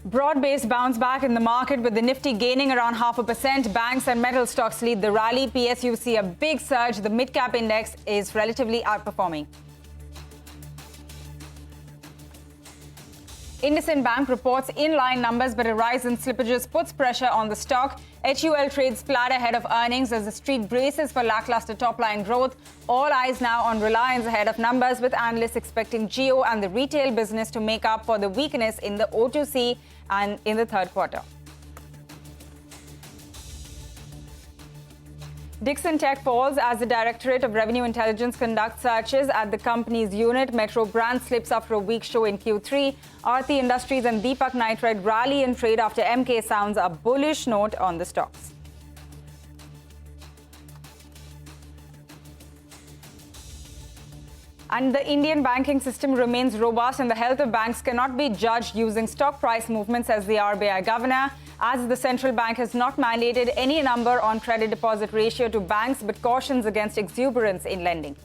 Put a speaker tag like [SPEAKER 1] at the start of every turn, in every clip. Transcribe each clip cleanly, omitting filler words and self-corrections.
[SPEAKER 1] Broad-based bounce back in the market with the Nifty gaining around 0.5%. Banks and metal stocks lead the rally. PSU see a big surge. The mid-cap index is relatively outperforming. IndusInd Bank reports in-line numbers, but a rise in slippages puts pressure on the stock. HUL trades flat ahead of earnings as the street braces for lackluster top-line growth. All eyes now on Reliance ahead of numbers, with analysts expecting Jio and the retail business to make up for the weakness in the O2C and in the third quarter. Dixon Tech falls as the Directorate of Revenue Intelligence conducts searches at the company's unit. Metro Brands slips after a weak show in Q3. Aarti Industries and Deepak Nitrite rally in trade after MK sounds a bullish note on the stocks. And the Indian banking system remains robust, and the health of banks cannot be judged using stock price movements, as the RBI governor, as the central bank has not mandated any number on credit deposit ratio to banks, but cautions against exuberance in lending.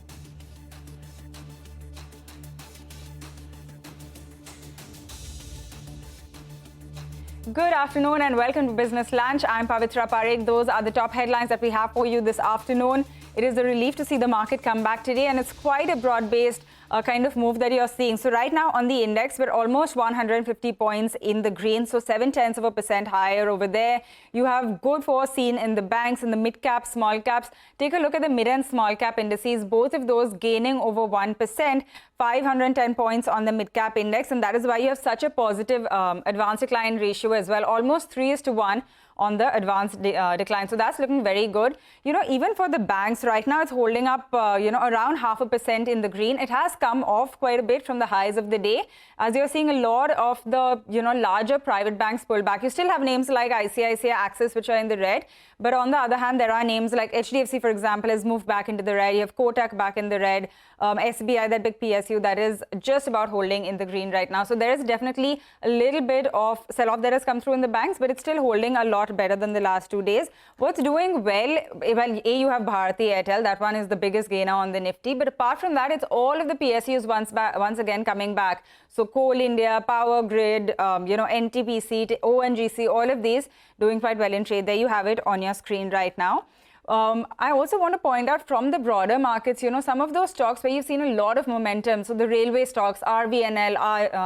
[SPEAKER 1] Good afternoon and welcome to Business Lunch. I'm Pavitra Parekh. Those are the top headlines that we have for you this afternoon. It is a relief to see the market come back today, and it's quite a broad-based kind of move that you're seeing. So right now on the index, we're almost 150 points in the green, so 0.7% higher over there. You have good force seen in the banks, in the mid-cap, small caps. Take a look at the mid and small cap indices, both of those gaining over 1%, 510 points on the mid-cap index, and that is why you have such a positive advance decline ratio as well, almost 3:1 on the advanced decline. So that's looking very good. You know, even for the banks right now, it's holding up, around 0.5% in the green. It has come off quite a bit from the highs of the day, as you're seeing a lot of the, larger private banks pull back. You still have names like ICICI, Axis, which are in the red. But on the other hand, there are names like HDFC, for example, has moved back into the red. You have Kotak back in the red. SBI, that big PSU, that is just about holding in the green right now. So there is definitely a little bit of sell-off that has come through in the banks, but it's still holding a lot better than the last 2 days. What's doing well, you have Bharti Airtel. That one is the biggest gainer on the Nifty. But apart from that, it's all of the PSUs once again coming back. So Coal India, Power Grid, NTPC, ONGC, all of these doing quite well in trade. There you have it on your screen right now. I also want to point out from the broader markets, some of those stocks where you've seen a lot of momentum. So the railway stocks, RVNL,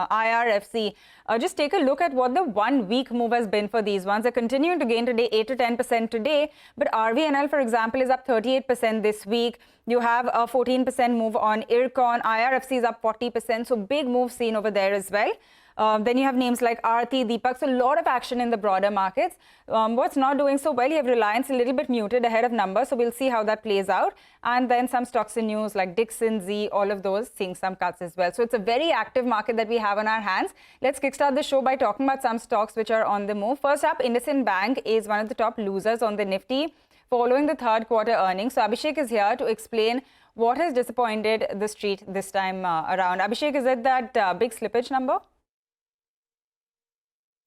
[SPEAKER 1] IRFC, just take a look at what the 1 week move has been for these ones. They're continuing to gain today, 8 to 10% today. But RVNL, for example, is up 38% this week. You have a 14% move on IRCON. IRFC is up 40%. So big move seen over there as well. Then you have names like Aarti, Deepak, so a lot of action in the broader markets. What's not doing so well, you have Reliance a little bit muted ahead of numbers, so we'll see how that plays out. And then some stocks in news like Dixon, Z, all of those seeing some cuts as well. So it's a very active market that we have on our hands. Let's kickstart the show by talking about some stocks which are on the move. First up, IndusInd Bank is one of the top losers on the Nifty following the third quarter earnings. So Abhishek is here to explain what has disappointed the street this time around. Abhishek, is it that big slippage number?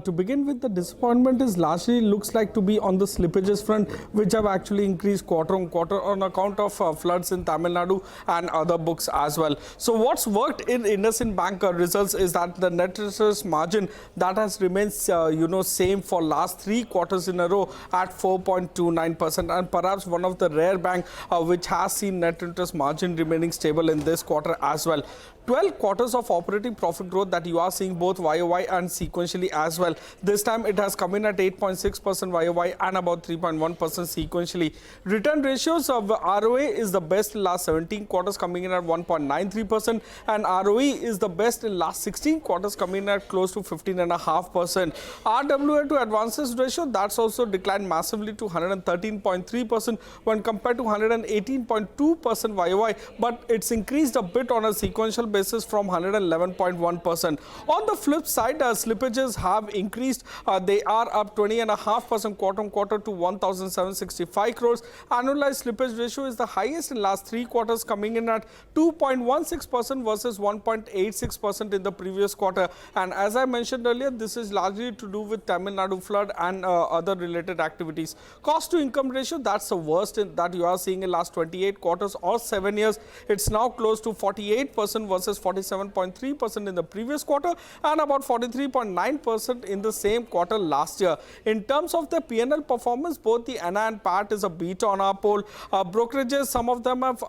[SPEAKER 2] To begin with, the disappointment is largely looks like to be on the slippages front, which have actually increased quarter on quarter on account of floods in Tamil Nadu and other books as well. So what's worked in IndusInd Bank results is that the net interest margin that has remained same for last 3 quarters in a row at 4.29%, and perhaps one of the rare bank which has seen net interest margin remaining stable in this quarter as well. 12 quarters of operating profit growth that you are seeing both YOY and sequentially as well. This time it has come in at 8.6% YOY and about 3.1% sequentially. Return ratios of ROA is the best in last 17 quarters, coming in at 1.93%, and ROE is the best in last 16 quarters, coming in at close to 15.5%. RWA to advances ratio, that's also declined massively to 113.3% when compared to 118.2% YOY, but it's increased a bit on a sequential basis from 111.1%. On the flip side, slippages have increased. They are up 20.5% quarter on quarter to 1,765 crores. Annualized slippage ratio is the highest in last 3 quarters, coming in at 2.16% versus 1.86% in the previous quarter. And as I mentioned earlier, this is largely to do with Tamil Nadu flood and other related activities. Cost to income ratio, that's the worst that you are seeing in last 28 quarters or 7 years. It's now close to 48% versus 47.3% in the previous quarter and about 43.9% in the same quarter last year. In terms of the P&L performance, both the NI and PAT is a beat on our poll. Brokerages, some of them have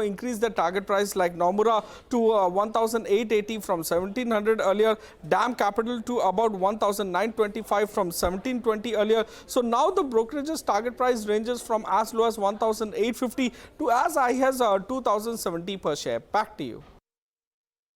[SPEAKER 2] increased their target price, like Nomura to 1,880 from 1,700 earlier, DAM Capital to about 1,925 from 1,720 earlier. So now the brokerage's target price ranges from as low as 1,850 to as high as 2,070 per share. Back to you.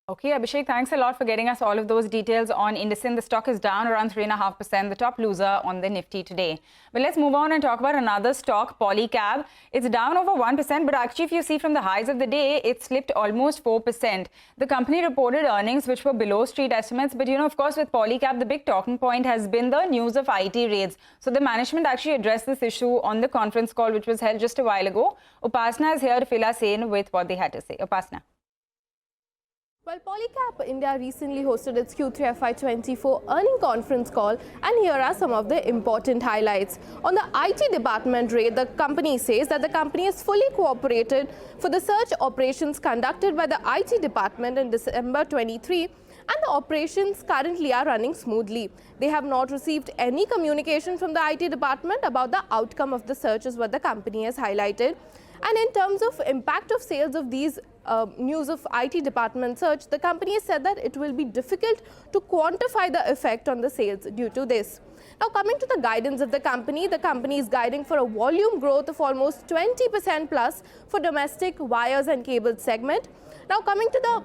[SPEAKER 1] Okay, Abhishek, thanks a lot for getting us all of those details on indices. The stock is down around 3.5%, the top loser on the Nifty today. But let's move on and talk about another stock, Polycab. It's down over 1%, but actually if you see from the highs of the day, it slipped almost 4%. The company reported earnings which were below street estimates, but of course with Polycab, the big talking point has been the news of IT raids. So the management actually addressed this issue on the conference call which was held just a while ago. Upasna is here to fill us in with what they had to say. Upasna.
[SPEAKER 3] Well, Polycab India recently hosted its Q3 FY24 earning conference call, and here are some of the important highlights. On the IT department raid, the company says that the company has fully cooperated for the search operations conducted by the IT department in December 23, and the operations currently are running smoothly. They have not received any communication from the IT department about the outcome of the search, is what the company has highlighted. And in terms of impact of sales of these news of IT department search, the company has said that it will be difficult to quantify the effect on the sales due to this. Now, coming to the guidance of the company is guiding for a volume growth of almost 20% plus for domestic wires and cables segment. Now, coming to the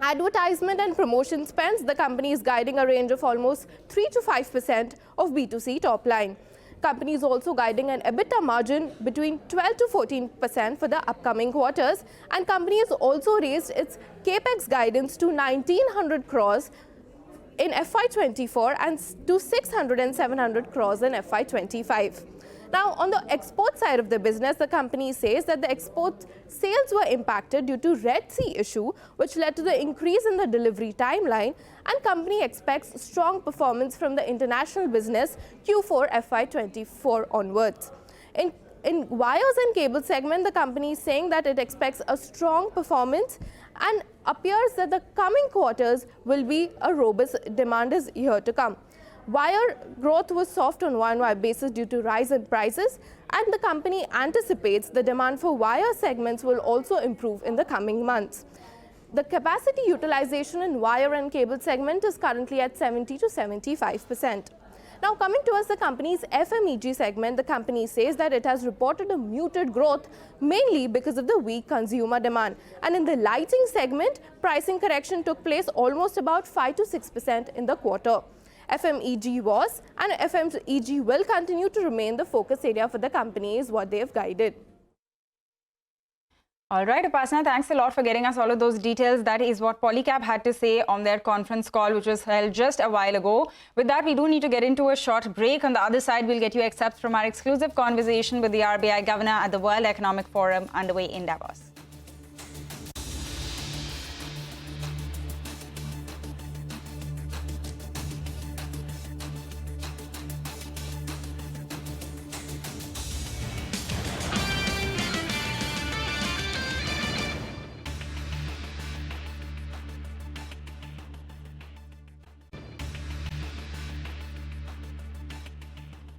[SPEAKER 3] advertisement and promotion spends, the company is guiding a range of almost 3 to 5% of B2C top line. Company is also guiding an EBITDA margin between 12 to 14% for the upcoming quarters, and company has also raised its capex guidance to 1,900 crores in FY24 and to 600 and 700 crores in FY25. Now, on the export side of the business, the company says that the export sales were impacted due to Red Sea issue, which led to the increase in the delivery timeline, and company expects strong performance from the international business Q4 FY24 onwards. In wires and cable segment, the company is saying that it expects a strong performance and appears that the coming quarters will be a robust demand is here to come. Wire growth was soft on YoY basis due to rise in prices, and the company anticipates the demand for wire segments will also improve in the coming months. The capacity utilization in wire and cable segment is currently at 70 to 75%. Now, coming towards the company's FMEG segment, the company says that it has reported a muted growth mainly because of the weak consumer demand. And in the lighting segment, pricing correction took place almost about 5 to 6% in the quarter. FMEG was and FMEG will continue to remain the focus area for the company, is what they have guided.
[SPEAKER 1] All right, Upasna, thanks a lot for getting us all of those details. That is what Polycab had to say on their conference call, which was held just a while ago. With that, we do need to get into a short break. On the other side, we'll get you excerpts from our exclusive conversation with the RBI governor at the World Economic Forum underway in Davos.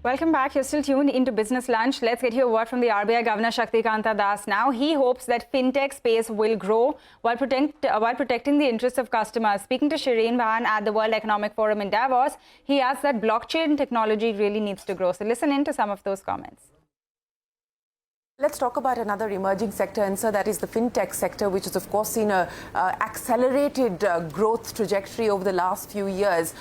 [SPEAKER 1] Welcome back. You're still tuned into Business Lunch. Let's get you a word from the RBI Governor Shaktikanta Das now. He hopes that fintech space will grow while protecting the interests of customers. Speaking to Shireen Vahan at the World Economic Forum in Davos, he adds that blockchain technology really needs to grow. So listen in to some of those comments.
[SPEAKER 4] Let's talk about another emerging sector, and so that is the fintech sector, which has, of course, seen a accelerated growth trajectory over the last few years.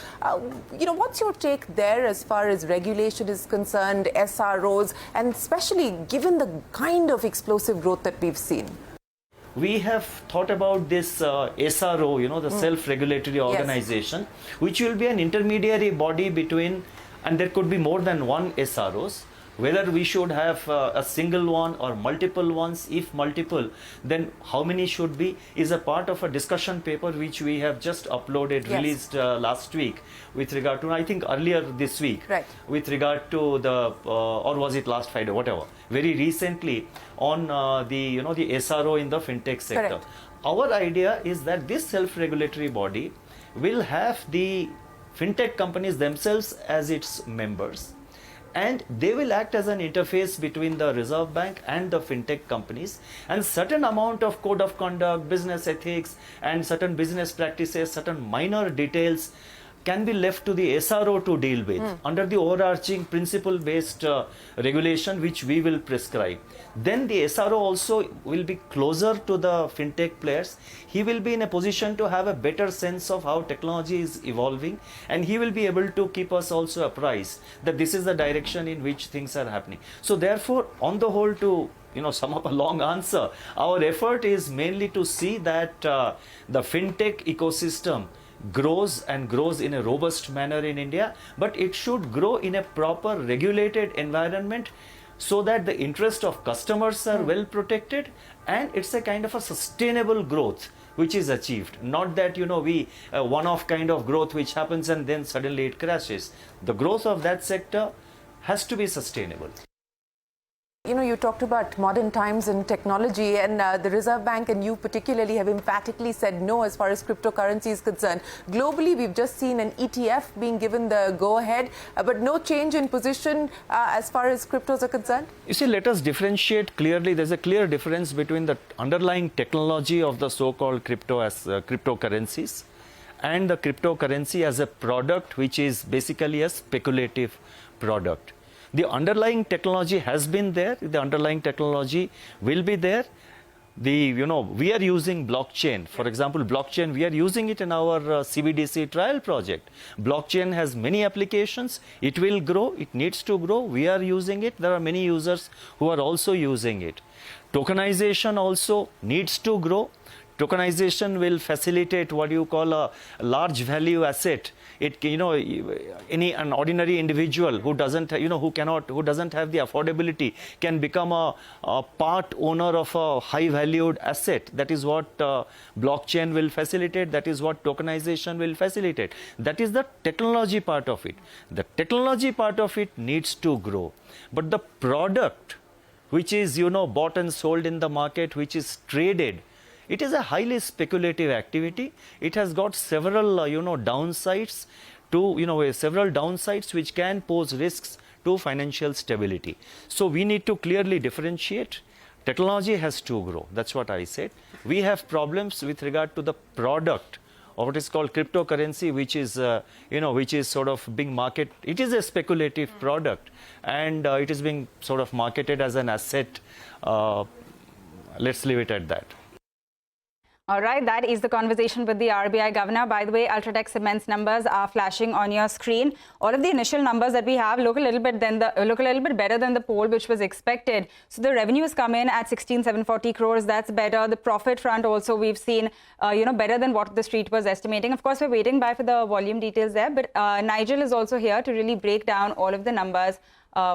[SPEAKER 4] What's your take there as far as regulation is concerned, SROs, and especially given the kind of explosive growth that we've seen?
[SPEAKER 5] We have thought about this SRO, the self-regulatory organization, which will be an intermediary body between, and there could be more than one SROs. Whether we should have a single one or multiple ones, if multiple, then how many should be, is a part of a discussion paper which we have just uploaded, released last week with regard to, I think earlier this week, with regard to the, or was it last Friday, whatever, very recently on the SRO in the fintech sector. Correct. Our idea is that this self-regulatory body will have the fintech companies themselves as its members, and they will act as an interface between the Reserve Bank and the fintech companies, and certain amount of code of conduct, business ethics, and certain business practices, certain minor details can be left to the SRO to deal with under the overarching principle-based regulation which we will prescribe. Then the SRO also will be closer to the fintech players. He will be in a position to have a better sense of how technology is evolving, and he will be able to keep us also apprised that this is the direction in which things are happening. So therefore, on the whole, to sum up a long answer, our effort is mainly to see that the fintech ecosystem grows and grows in a robust manner in India, but it should grow in a proper regulated environment so that the interest of customers are well protected, and it's a kind of a sustainable growth which is achieved, not that we one-off kind of growth which happens and then suddenly it crashes. The growth of that sector has to be sustainable.
[SPEAKER 4] You talked about modern times and technology, and the Reserve Bank and you particularly have emphatically said no as far as cryptocurrency is concerned. Globally, we've just seen an ETF being given the go-ahead, but no change in position as far as cryptos are concerned?
[SPEAKER 5] You see, let us differentiate clearly. There's a clear difference between the underlying technology of the so-called cryptocurrencies and the cryptocurrency as a product which is basically a speculative product. The underlying technology has been there. The underlying technology will be there. We are using blockchain. For example, blockchain, we are using it in our CBDC trial project. Blockchain has many applications. It will grow. It needs to grow. We are using it. There are many users who are also using it. Tokenization also needs to grow. Tokenization will facilitate what you call a large value asset. An ordinary individual who doesn't have the affordability can become a part owner of a high valued asset. That is what blockchain will facilitate. That is what tokenization will facilitate. That is the technology part of it. The technology part of it needs to grow, but the product which is bought and sold in the market, which is traded, it is a highly speculative activity. It has got several, downsides several downsides which can pose risks to financial stability. So we need to clearly differentiate. Technology has to grow. That's what I said. We have problems with regard to the product of what is called cryptocurrency, which is sort of being marketed. It is a speculative product, and it is being sort of marketed as an asset. Let's leave it at that.
[SPEAKER 1] All right, that is the conversation with the RBI governor. By the way, Ultratech Cement's numbers are flashing on your screen. All of the initial numbers that we have look a little bit better than the poll which was expected. So the revenues come in at 16,740 crores. That's better. The profit front also we've seen, better than what the street was estimating. Of course, we're waiting for the volume details there. But Nigel is also here to really break down all of the numbers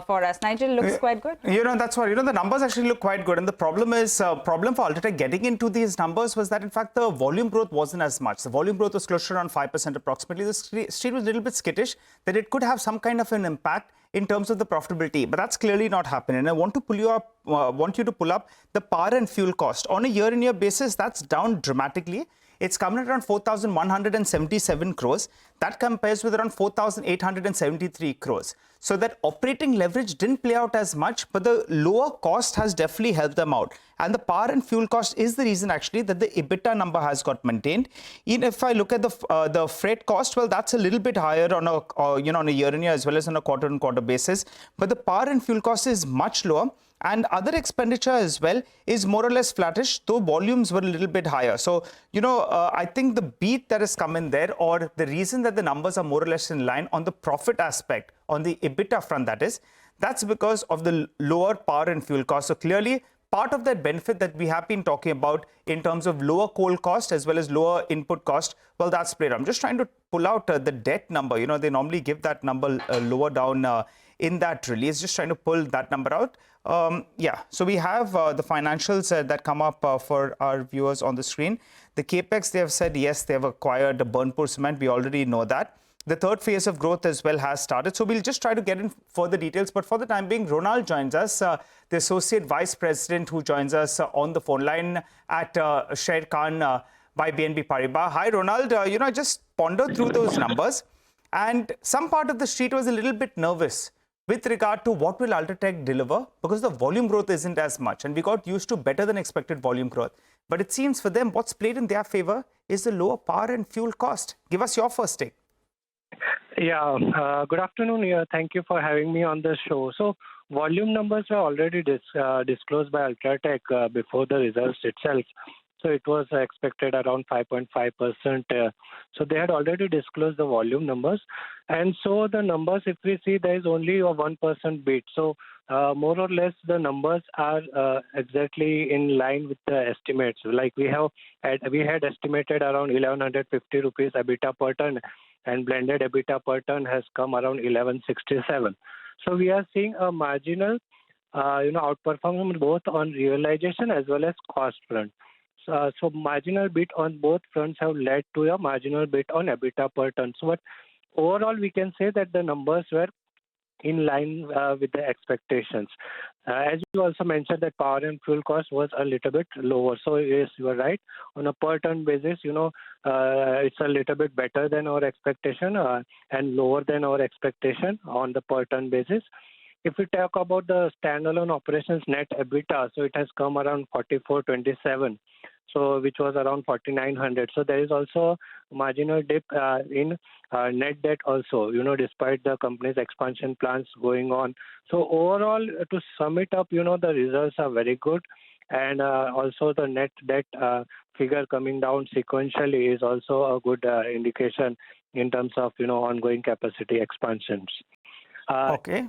[SPEAKER 1] for us. Nigel, looks quite good.
[SPEAKER 6] That's what, the numbers actually look quite good. And the problem for Ultratech getting into these numbers was that, in fact, the volume growth wasn't as much. The volume growth was closer to around 5% approximately. The street was a little bit skittish that it could have some kind of an impact in terms of the profitability, but that's clearly not happening. And I want to pull you up the power and fuel cost. On a year-on-year basis, that's down dramatically. It's coming at around 4,177 crores. That compares with around 4,873 crores. So that operating leverage didn't play out as much, but the lower cost has definitely helped them out. And the power and fuel cost is the reason actually that the EBITDA number has got maintained. Even if I look at the freight cost, well, that's a little bit higher on a year-on-year as well as on a quarter-on-quarter basis. But the power and fuel cost is much lower. And other expenditure as well is more or less flattish, though volumes were a little bit higher. So, I think the beat that has come in there, or the reason that the numbers are more or less in line on the profit aspect, on the EBITDA front, that's because of the lower power and fuel cost. So clearly, part of that benefit that we have been talking about in terms of lower coal cost as well as lower input cost, well, that's played. I'm just trying to pull out the debt number. They normally give that number lower down in that release. Just trying to pull that number out. So we have the financials that come up for our viewers on the screen. The capex, they have said, yes, they have acquired the Burnpur Cement. We already know that. The third phase of growth as well has started. So we'll just try to get in further details. But for the time being, Ronald joins us, the Associate Vice President who joins us on the phone line at Sher Khan by BNP Paribas. Hi, Ronald. I just pondered through those numbers. And some part of the street was a little bit nervous with regard to what will Ultratech deliver, because the volume growth isn't as much and we got used to better than expected volume growth. But it seems for them what's played in their favor is the lower power and fuel cost. Give us your first take.
[SPEAKER 7] Yeah, good afternoon. Thank you for having me on the show. So volume numbers were already disclosed by Ultratech before the results itself. So it was expected around 5.5%. So they had already disclosed the volume numbers. And so the numbers, if we see, there is only a 1% beat. So more or less the numbers are exactly in line with the estimates. Like we had estimated around 1150 rupees EBITDA per ton, and blended EBITDA per ton has come around 1167. So we are seeing a marginal outperformance both on realization as well as cost front. So marginal bit on both fronts have led to a marginal bit on EBITDA per ton. So but overall we can say that the numbers were in line with the expectations. As you also mentioned, that power and fuel cost was a little bit lower. So yes, you are right. On a per ton basis, it's a little bit better than our expectation and lower than our expectation on the per ton basis. If we talk about the standalone operations net EBITDA, so it has come around 4427. So which was around 4900. So there is also marginal dip in net debt also, despite the company's expansion plans going on. So overall, to sum it up, the results are very good. And also the net debt figure coming down sequentially is also a good indication in terms of, ongoing capacity expansions.
[SPEAKER 6] Okay.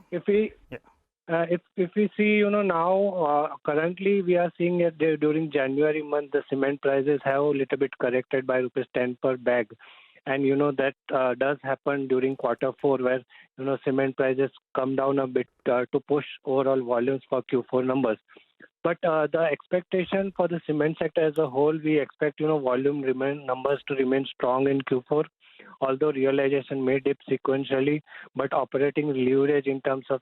[SPEAKER 7] If we see, now currently we are seeing it during January month, the cement prices have a little bit corrected by rupees 10 per bag. And, that does happen during Q4 where, cement prices come down a bit to push overall volumes for Q4 numbers. But the expectation for the cement sector as a whole, we expect, volume numbers to remain strong in Q4. Although realization may dip sequentially, but operating leverage in terms of,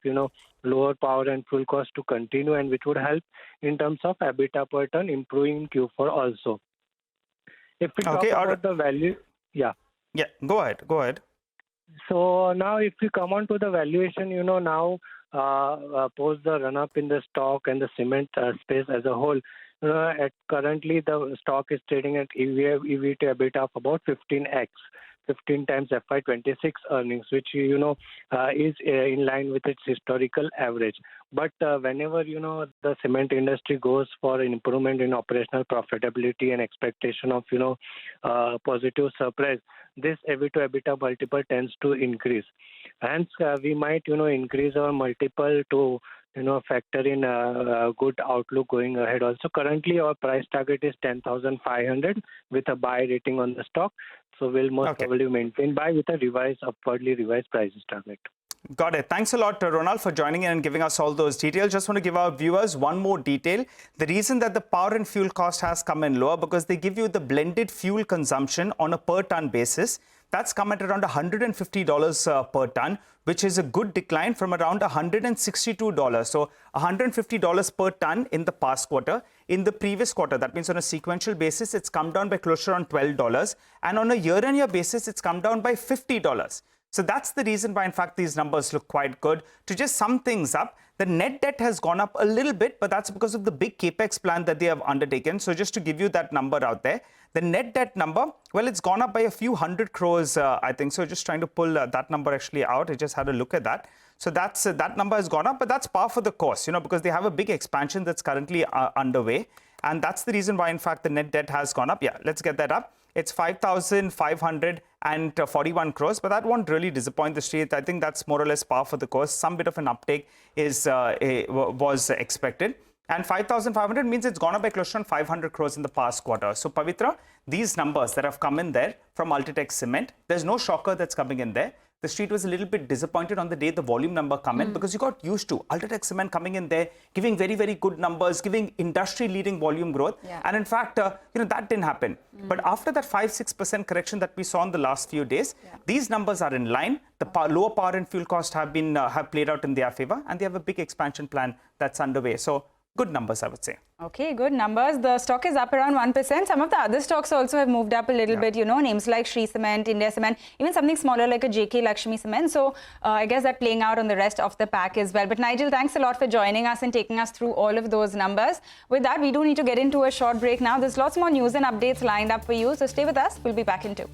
[SPEAKER 7] lower power and fuel cost to continue, and which would help in terms of EBITDA per ton improving in Q4 also. If we talk about the value,
[SPEAKER 6] Yeah, go ahead.
[SPEAKER 7] So now if we come on to the valuation, now post the run-up in the stock and the cement space as a whole, currently the stock is trading at EV to EBITDA of about 15x. 15 times FY26 earnings, which is in line with its historical average. But whenever the cement industry goes for an improvement in operational profitability and expectation of positive surprise, this EV to EBITDA multiple tends to increase. Hence, we might increase our multiple to factor in a good outlook going ahead. Also, currently our price target is 10,500 with a buy rating on the stock. So we'll most probably maintain buy with a upwardly revised prices target.
[SPEAKER 6] Got it. Thanks a lot, Ronald, for joining in and giving us all those details. Just want to give our viewers one more detail. The reason that the power and fuel cost has come in lower because they give you the blended fuel consumption on a per ton basis. That's come at around $150 per ton, which is a good decline from around $162. So $150 per ton in the past quarter. In the previous quarter, that means on a sequential basis, it's come down by closer on $12. And on a year-on-year basis, it's come down by $50. So that's the reason why, in fact, these numbers look quite good. To just sum things up, the net debt has gone up a little bit, but that's because of the big capex plan that they have undertaken. So just to give you that number out there, the net debt number, well, it's gone up by a few hundred crores, I think. So just trying to pull that number actually out. I just had a look at that. So that's that number has gone up, but that's par for the course, because they have a big expansion that's currently underway. And that's the reason why, in fact, the net debt has gone up. Yeah, let's get that up. It's 5,541 crores, but that won't really disappoint the street. I think that's more or less par for the course. Some bit of an uptake was expected. And 5,500 means it's gone up by close to 500 crores in the past quarter. So, Pavitra, these numbers that have come in there from Ultratech Cement, there's no shocker that's coming in there. The street was a little bit disappointed on the day the volume number come in because you got used to Ultratech Cement coming in there, giving very, very good numbers, giving industry-leading volume growth. Yeah. And in fact, that didn't happen. But after that 5-6% correction that we saw in the last few days, these numbers are in line. The lower power and fuel cost have played out in their favor, and they have a big expansion plan that's underway. So good numbers, I would say.
[SPEAKER 1] Okay, good numbers. The stock is up around 1%. Some of the other stocks also have moved up a little bit, names like Shree Cement, India Cement, even something smaller like a JK Lakshmi Cement. So I guess that playing out on the rest of the pack as well. But Nigel, thanks a lot for joining us and taking us through all of those numbers. With that, we do need to get into a short break now. There's lots more news and updates lined up for you. So stay with us. We'll be back in 2.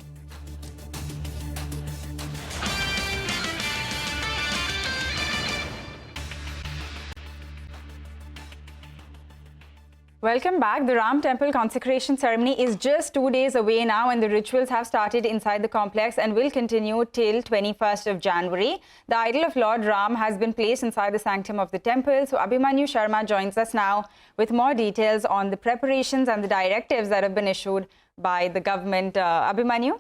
[SPEAKER 1] Welcome back. The Ram Temple consecration ceremony is just 2 days away now, and the rituals have started inside the complex and will continue till 21st of January. The idol of Lord Ram has been placed inside the sanctum of the temple. So Abhimanyu Sharma joins us now with more details on the preparations and the directives that have been issued by the government. Abhimanyu?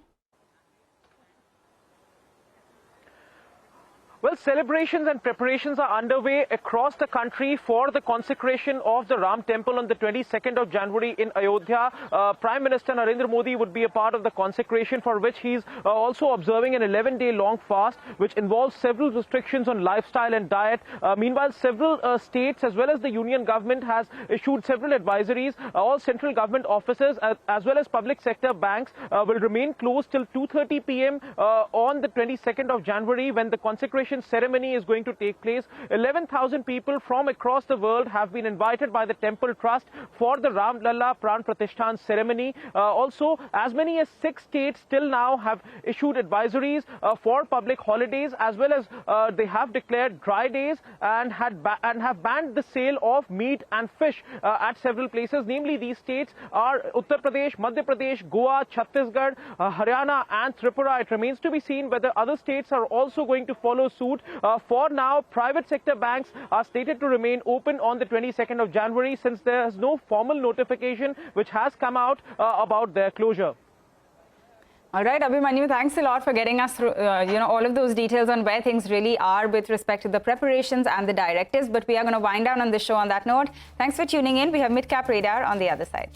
[SPEAKER 8] Well, celebrations and preparations are underway across the country for the consecration of the Ram Temple on the 22nd of January in Ayodhya. Prime Minister Narendra Modi would be a part of the consecration, for which he's also observing an 11-day long fast, which involves several restrictions on lifestyle and diet. Meanwhile, several states as well as the union government has issued several advisories. All central government offices as well as public sector banks will remain closed till 2:30 p.m. On the 22nd of January, when the consecration ceremony is going to take place. 11,000 people from across the world have been invited by the Temple Trust for the Ram Lalla Pran Pratishthan ceremony. Also, as many as 6 states till now have issued advisories for public holidays, as well as they have declared dry days and have banned the sale of meat and fish at several places. Namely, these states are Uttar Pradesh, Madhya Pradesh, Goa, Chhattisgarh, Haryana and Tripura. It remains to be seen whether other states are also going to follow suit. For now, private sector banks are stated to remain open on the 22nd of January, since there is no formal notification which has come out about their closure.
[SPEAKER 1] All right, Abhimanyu, thanks a lot for getting us through, all of those details on where things really are with respect to the preparations and the directives. But we are going to wind down on the show on that note. Thanks for tuning in. We have Midcap Radar on the other side.